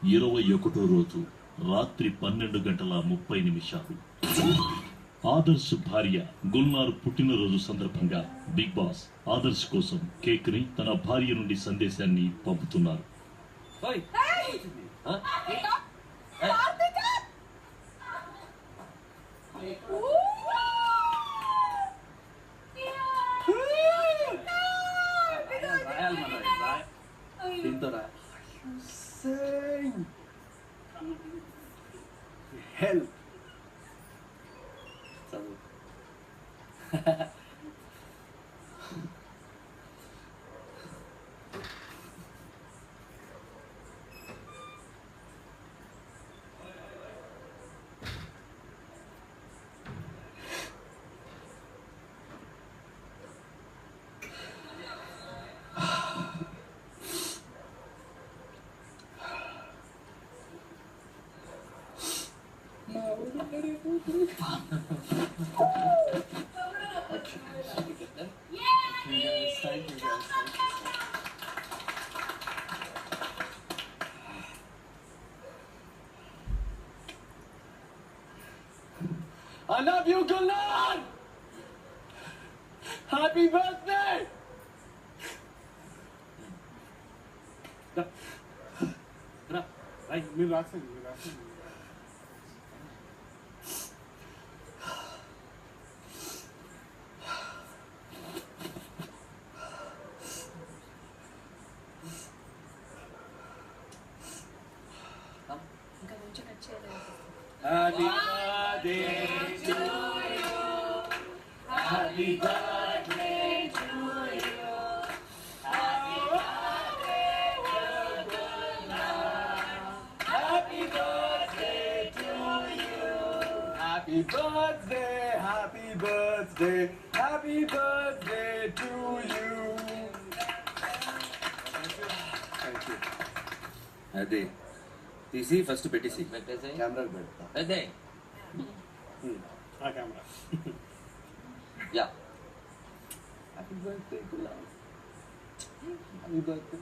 21వ రోజు రాత్రి 12:30 ఆదర్శ్ భార్య గుల్నార్ పుట్టినరోజు సందర్భంగా బిగ్ బాస్ ఆదర్శ్ కోసం కేక్ ని తన భార్య నుండి సందేశాన్ని పంపుతున్నారు. Help. I love you, Gulnar! Happy birthday! మీరు రాసండి Happy birthday to you. Happy birthday to you. Happy birthday to Gulnar. Happy birthday to you. Happy birthday, happy birthday, happy birthday to you. Thank you. అదే తీసి first పెట్టేసి కెమెరాకి పెడతా అదే ఆ camera యా happy birthday Gulab happy birthday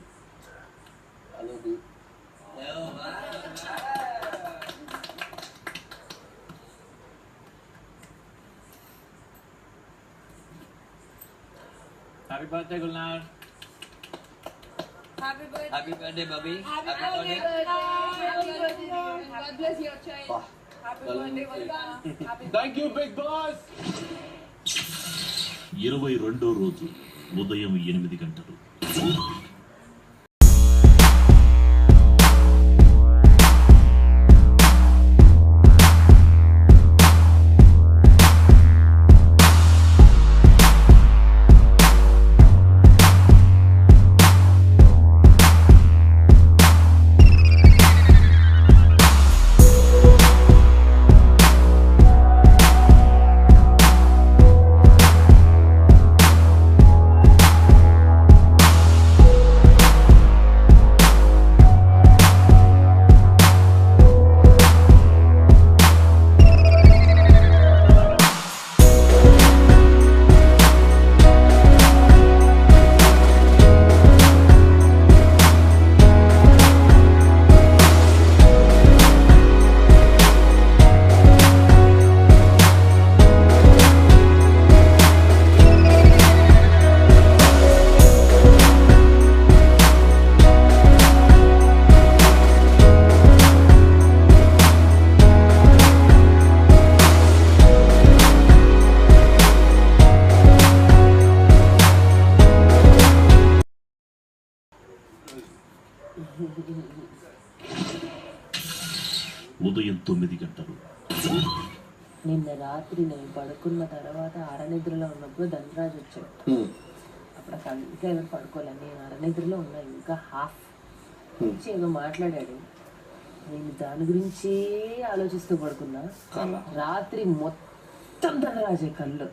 I love you happy birthday Gulab Happy birthday. Happy birthday Bobby Happy happy birthday. Birthday God bless your child. Happy birthday, Valka. Happy thank you Bigg Boss. 22వ రోజు ఉదయం 8 గంటలు. ఉదయం 9 గంటలు. నిన్న రాత్రి నేను పడుకున్న తర్వాత అరనిద్రలో ఉన్నప్పుడు ధనరాజ్ వచ్చాడు. అప్పుడు ఇంకా ఎవరు పడుకోలేదు, నేను అరనిద్రలో ఉన్నా. ఇంకా హాఫ్ నుంచి ఏదో మాట్లాడాడు. నేను దాని గురించే ఆలోచిస్తూ పడుకున్నా. రాత్రి మొత్తం ధనరాజే కళ్ళు.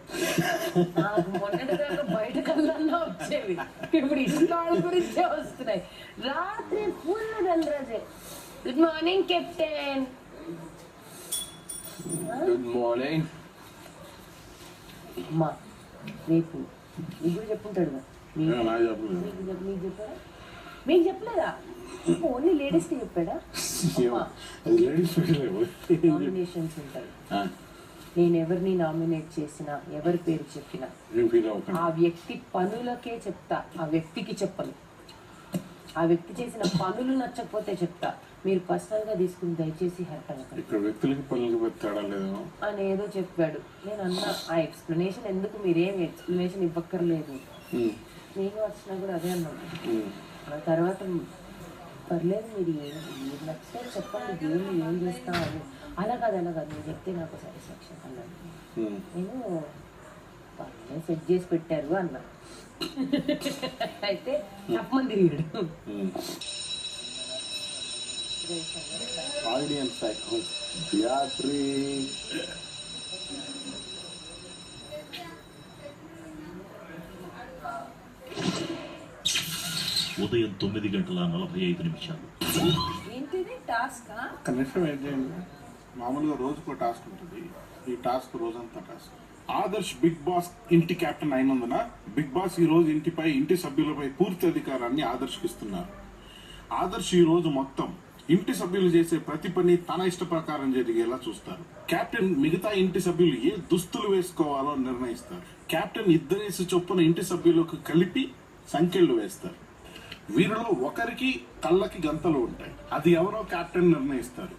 నాకు మొన్నటిదాకా బయట కళ్ళన్నా వచ్చేవి, ఇప్పుడు ఇంట్లో వాళ్ళ గురించే వస్తున్నాయి. రాత్రి ఫుల్ ధనరాజే. Good morning captain. Good morning. అమ్మా రేపు నీకు కూడా చెప్పుంటాడు. నాకు చెప్పలేదు. మీకు చెప్పారా? మీకు చెప్పలేదా? ఓన్లీ లేడీస్ చెప్పాడా? అది లేడీస్ నామినేషన్స్ ఉంటాయి. నేను ఎవరిని నామినేట్ చేసినా, ఎవరి పేరు చెప్పినా ఆ వ్యక్తి పనులకే చెప్తా, ఆ వ్యక్తికి చెప్పను. ఆ వ్యక్తి చేసిన పనులు నచ్చకపోతే చెప్తా. మీరు పర్సనల్ గా తీసుకుని దయచేసి హెల్ప్ అవ్వకండి. ఇక్కడ వ్యక్తులకి పనులకి తేడా లేదు అని ఏదో చెప్పాడు. నేను అన్నా ఆ ఎక్స్ప్లెనేషన్ ఎందుకు, మీరేం ఎక్స్ప్లెనేషన్ ఇవ్వక్కర్లేదు. నేను వచ్చినా కూడా అదే అన్నాను. ఆ తర్వాత పర్లేదు మీరు మీరు నచ్చితే చెప్పండి, దేవుళ్ళు ఏం చేస్తా అని. అలా కాదు మీరు చెప్తే నాకు సాటిస్ఫాక్షన్ అన్నాను. నేను పర్లేదు సెట్ చేసి పెట్టారు అన్నా. అయితే చెప్పమని తిరిగాడు. ఆడియన్స్ ఉదయం 9:45. ఏంటిది టాస్క్? ఒక్క నిమిషం ఏం చేయండి. మామూలుగా రోజుకో టాస్క్ ఉంటుంది, ఈ టాస్క్ రోజంతా టాస్క్. ఆదర్శ్ బిగ్ బాస్ ఇంటి కెప్టెన్ అయినందున బిగ్ బాస్ ఈ రోజు ఇంటి సభ్యులపై పూర్తి అధికారాన్ని ఆదర్శ్కి ఇస్తున్నారు. ఆదర్శ్ ఈ రోజు మొత్తం ఇంటి సభ్యులు చేసే ప్రతి పని తన ఇష్ట ప్రకారం జరిగేలా చూస్తారు. కెప్టెన్ మిగతా ఇంటి సభ్యులు ఏ దుస్తులు వేసుకోవాలో నిర్ణయిస్తారు. కెప్టెన్ ఇద్దరేసి చొప్పున ఇంటి సభ్యులకు కలిపి సంఖ్యలు వేస్తారు. వీరిలో ఒకరికి కళ్ళకి గంతలు ఉంటాయి, అది ఎవరో కెప్టెన్ నిర్ణయిస్తారు.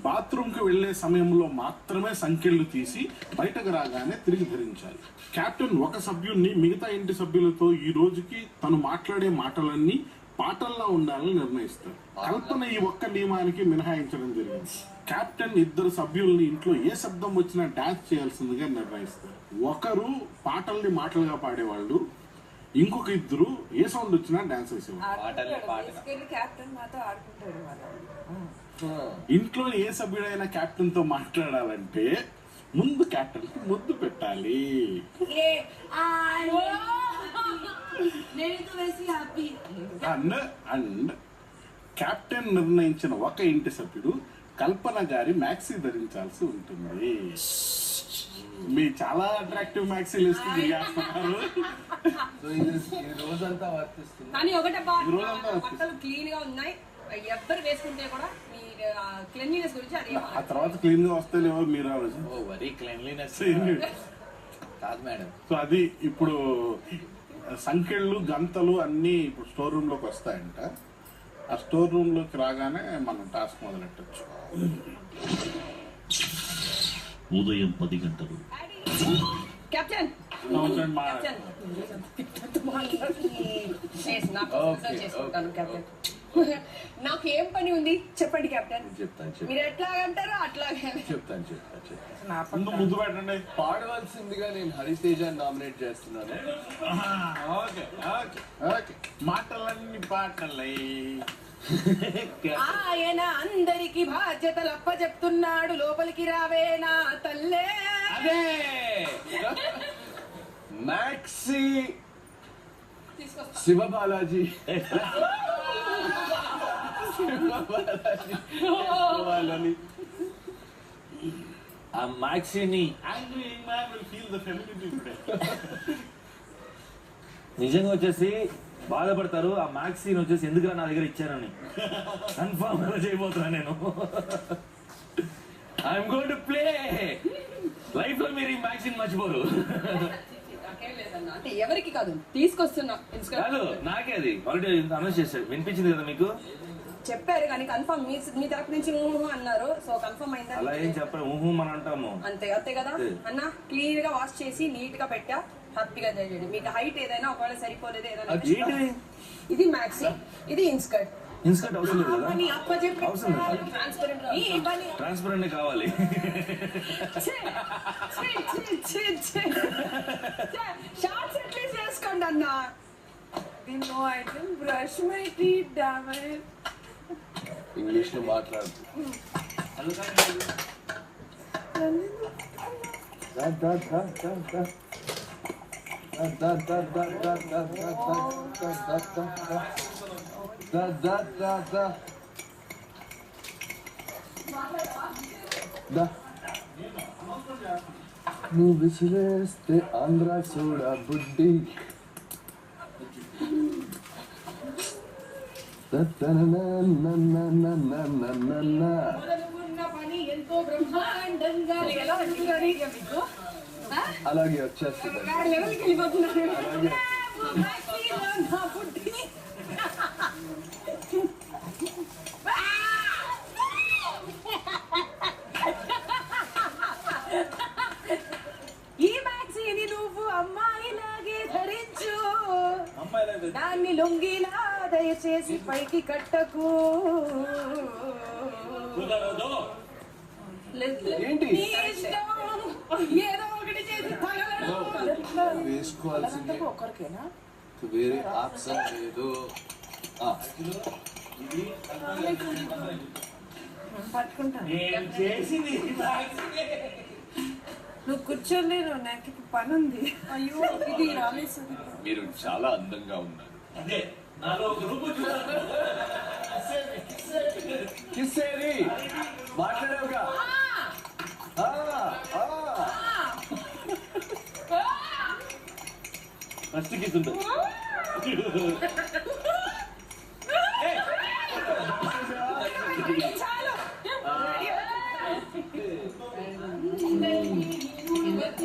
బాత్రూమ్ కి వెళ్లే సమయంలో మాత్రమే సంఖ్యలు తీసి బయటకు రాగానే తిరిగి ధరించాలి. కెప్టెన్ ఒక సభ్యుడిని మిగతా ఇంటి సభ్యులతో ఈ రోజుకి తను మాట్లాడే మాటలన్నీ పాటల్లా ఉండాలని నిర్ణయిస్తారు. కల్పన ఈ ఒక్క నియమానికి మినహాయించడం జరిగింది. కెప్టెన్ ఇద్దరు సభ్యుల్ని ఇంట్లో ఏ శబ్దం వచ్చినా డాన్స్ చేయాల్సిందిగా నిర్ణయిస్తారు. ఒకరు పాటల్ని మాటలుగా పాడేవాళ్ళు, ఇంకొక ఇద్దరు ఏ సౌండ్ వచ్చినా డాన్స్ వేసేవాళ్ళు. క్యాప్టెన్ మాతో ఆడుకుంటాడు ఇంట్లో ఏ సభ్యుడైనా కెప్టెన్ తో మాట్లాడాలంటే ముందు కెప్టెన్ కి ముద్దు పెట్టాలి. అండ్ కెప్టెన్ నిర్ణయించిన ఒక ఇంటి సభ్యుడు కల్పన గారి మ్యాక్సీ ధరించాల్సి ఉంటుంది. మీ చాలా అట్రాక్టివ్ మ్యాక్సీలు వేసుకుని తిరిగేస్తున్నారు. రోజంతా వర్తిస్తుంది. కానీ ఒకటబ్బా, బట్టలు క్లీన్ గా ఉన్నాయి, ఎవ్వరు వేసుకుంటే కూడా మీ క్లీన్లీనెస్ గురించి అది ఆ తర్వాత క్లీన్ గా వస్తే లేవో మీరు వరీ క్లీన్లీనెస్ కాదు మేడం. సో అది ఇప్పుడు సంఖ్యలు గంతలు అన్ని ఇప్పుడు స్టోర్ రూమ్ లోకి వస్తాయంట. ఆ స్టోర్ రూమ్ లోకి రాగానే మనం టాస్క్ మొదలెట్టచ్చు. ఉదయం 10 గంటలు. కెప్టెన్ నాకేం పని ఉంది చెప్పండి కెప్టెన్. చెప్తాను మీరు ఎట్లా అంటారో అట్లాగే చెప్తాను. ముందు పెట్టండి. పాడవలసిందిగా నేను హరితేజ నామినేట్ చేస్తున్నాను. మాటలన్నీ పాటలే. ఆయన అందరికి బాధ్యతలు అప్ప చెప్తున్నాడు, లోపలికి రావేనా తల్లే. అదే మ్యాక్సీ శివబాలాజీ వాళ్ళని ఆ మ్యాక్సీని నిజంగా వచ్చేసి బాధపడతారు. ఆ మ్యాక్సీన్ వచ్చేసి ఎందుకు నా దగ్గర ఇచ్చారని కన్ఫర్మ్ చేయబోతున్నా నేను. I'm going to play. Life లో మీరు ఈ మ్యాక్సీన్ మర్చిపోరు. అంటే ఎవరికి కాదు తీసుకొస్తున్నా కాదు, నాకే అది ఆల్రెడీ అనౌన్స్ చేశాడు. వినిపించింది కదా మీకు? చెప్పారు కానీ కన్ఫర్మ్ మీ తరపు నుంచి అన్నారు. సో కన్ఫర్మ్ అయిందా? అలా ఏం చెప్పరు, మనం అంటాము అంతే కదా అన్న. క్లీన్ గా వాష్ చేసి నీట్ గా పెట్టా, హ్యాపీగా చేయండి. మీకు హైట్ ఏదైనా ఒకవేళ సరిపోలేదు ఏదైనా. ఇది మ్యాక్సీ, ఇది ఇన్స్కర్ట్. ఇన్స్కర్ట్ అవసరం లేదు కదా? అవసరం ట్రాన్స్పరెంట్ కావాలి. షార్ట్స్ అట్లీస్ట్ వేసుకోండి అన్న. No item brush my teeth damage. English లో మాట్లాడు. నువ్వు విసిరేస్తే ఆంధ్ర చూడ బుడ్డి. మొదలుకున్న పని ఎంతో బ్రహ్మాండంగా ఎలా అంటున్నారు ఇక మీకు అలాగే వచ్చేస్తుంది. లెవెల్కి వెళ్ళిపోతున్నారు అలాగే. నా పుట్టి ఈ మ్యాక్సీని నువ్వు అమ్మాయిలాగే ధరించు, దాన్ని లొంగిలా దయచేసి పైకి కట్టకు. ఏంటి? నీ ఇష్టం. ఏదో ఒకటి చేసి తగలడు. వేసుకోవాల్సింది ఒకరికేనా వేరే ఆప్షన్ లేదు. పట్టుకుంటాను. నువ్వు కూర్చోలే, నాకు ఇప్పుడు పని ఉంది. అయ్యో ఇది రాలేదు. మీరు చాలా అందంగా ఉన్నారు. కిస్సేది మాట్లాడావుగా. ఫస్ట్ కిస్ ఉంటుంది. చాలు.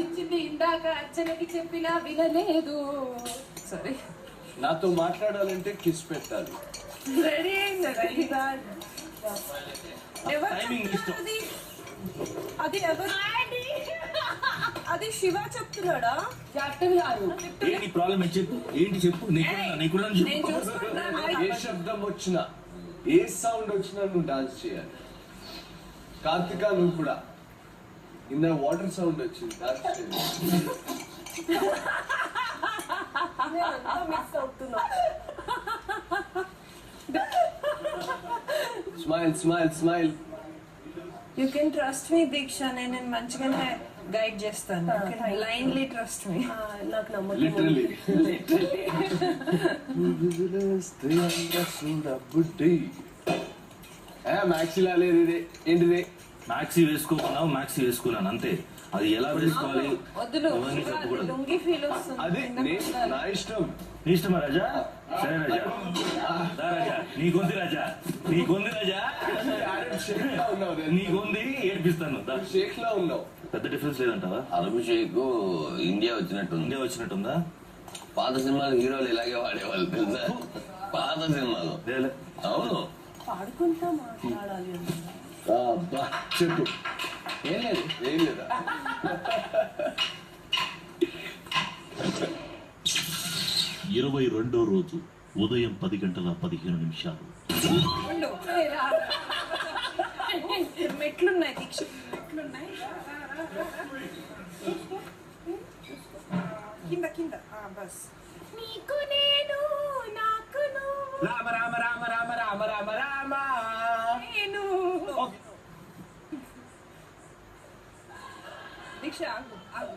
వచ్చింది ఇందాక అర్చనకి చెప్పినా వినలేదు. సరే నాతో మాట్లాడాలంటే కిస్ పెట్టాలి. రెడీ అయింది. ఎవరు Timing ఇష్టం. చెప్తున్నది? అది ఎవరు? అది శివ చెప్తున్నాడా? కెప్టెన్ గారు ఏంటి ప్రాబ్లం ఏంటి చెప్పు, ఏంటి చెప్పు, నీకు నేను చూసుకుంటాను. ఏ శబ్దం వచ్చినా, ఏ సౌండ్ వచ్చినా నువ్వు డాన్స్ చేయాలి. కార్తిక నువ్వు కూడా. ఇందా వాటర్ సౌండ్ వచ్చింది, డాన్స్ చేయాలి. మిస్ అవుతున్నా. Smile smile smile. You can trust me Deeksha, నేను మంచిగానే గైడ్ చేస్తాను. Blindly trust me. నాకు నమ్మకం. లిటరలీ మ్యాక్సీ లాలేదు. ఇది ఏంటిది? మ్యాక్సీ వేసుకోకున్నావు, మ్యాక్సీ వేసుకున్నాను అంతే. అది ఎలా వేసుకోవాలి వద్దులు, అవన్నీ చెప్పకూడదు. లుంగి ఫీల్ వస్తుంది. అది నా ఇష్టం. నీ ఇష్టమా రాజా? సరే రాజా, దా రాజా, నీకుంది రాజా, నీకుంది రాజా, షేక్ లా ఉన్నావు. నీకుంది, ఏడిపిస్తాను దా. షేక్ లా ఉన్నావు. పెద్ద డిఫరెన్స్ లేదంటావా? అరబ్ షేక్ ఇండియా వచ్చినట్టుంది. ఇండియా వచ్చినట్టుందా? పాత సినిమాలు హీరోలు ఇలాగే వాడేవాళ్ళు తెలుసా? పాత సినిమాలు. లేలే. అవును. పాడుకుంటా మాట్లాడాలి. అబ్బా, చెప్పు. ఏం లేదు. ఏం లేదా? 22వ రోజు ఉదయం 10:15. ఉండు. మెట్లున్నాయి దీక్ష, మెట్లున్నాయి. కింద కింద బస్. నీకు నేను, నాకు నువ్వు. రామ రామ రామ రామ రామ రామ రామ. నేను దీక్ష ఆగు ఆగు.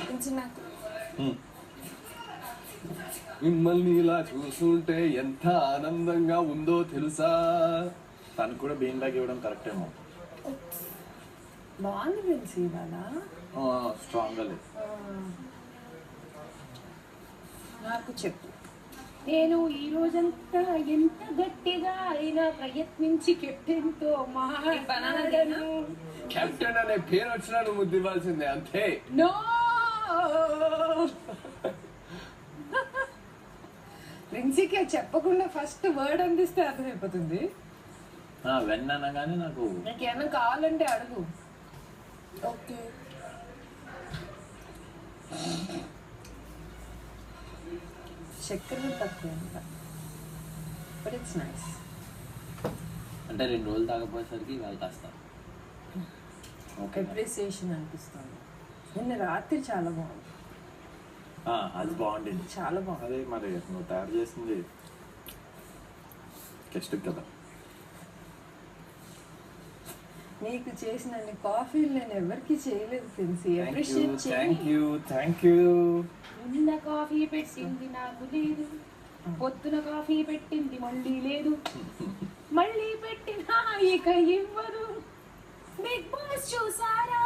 కొంచెం నాకు మిమ్మల్ని ఇలా చూస్తుంటే ఎంత ఆనందంగా ఉందో తెలుసా? తను కూడా బీన్ బ్యాగ్ ఇవ్వడం కరెక్ట్ ఏమో. బాగుంది ఫ్రెండ్స్ ఇవాళ. స్ట్రాంగ్ గా లేదు. నాకు చెప్పు. నేను ఈ రోజంతా ఎంత గట్టిగా అయినా ప్రయత్నించి కెప్టెన్తో మాట్లాడను. కెప్టెన్ అనే పేరు వచ్చినా నువ్వు ముద్దు ఇవ్వాల్సిందే, అంతే. నో ప్రిన్సీకి చెప్పకుండా ఫస్ట్ వర్డ్ అందిస్తే అర్థమైపోతుంది. వెన్న అనగానే నాకు నాకు ఏమైనా కావాలంటే అడుగు. ఓకే. చక్కెర తక్కువ అంట, బట్ ఇట్స్ నైస్. అంటే 2 రోజులు తాగపోయేసరికి వాళ్ళు కాస్త అప్రిసియేషన్ అనిపిస్తుంది. నిన్న రాత్రి చాలా బాగుంది. అది బాగుండేది. చాలా బాగుంది. అదే మరి నువ్వు తయారు చేసింది కెస్ట్ కదా. నీకు చేసిన కాఫీలు నేను ఎవరికి చేయలేదు ప్రిన్సీ. అప్రిషియేట్ చేయి. Thank you. నిన్న కాఫీ పెట్టింది నాకు లేదు, పొద్దున కాఫీ పెట్టింది మళ్ళీ లేదు, మళ్ళీ పెట్టినా ఇక ఇవ్వదు. బిగ్ బాస్ చూసారా?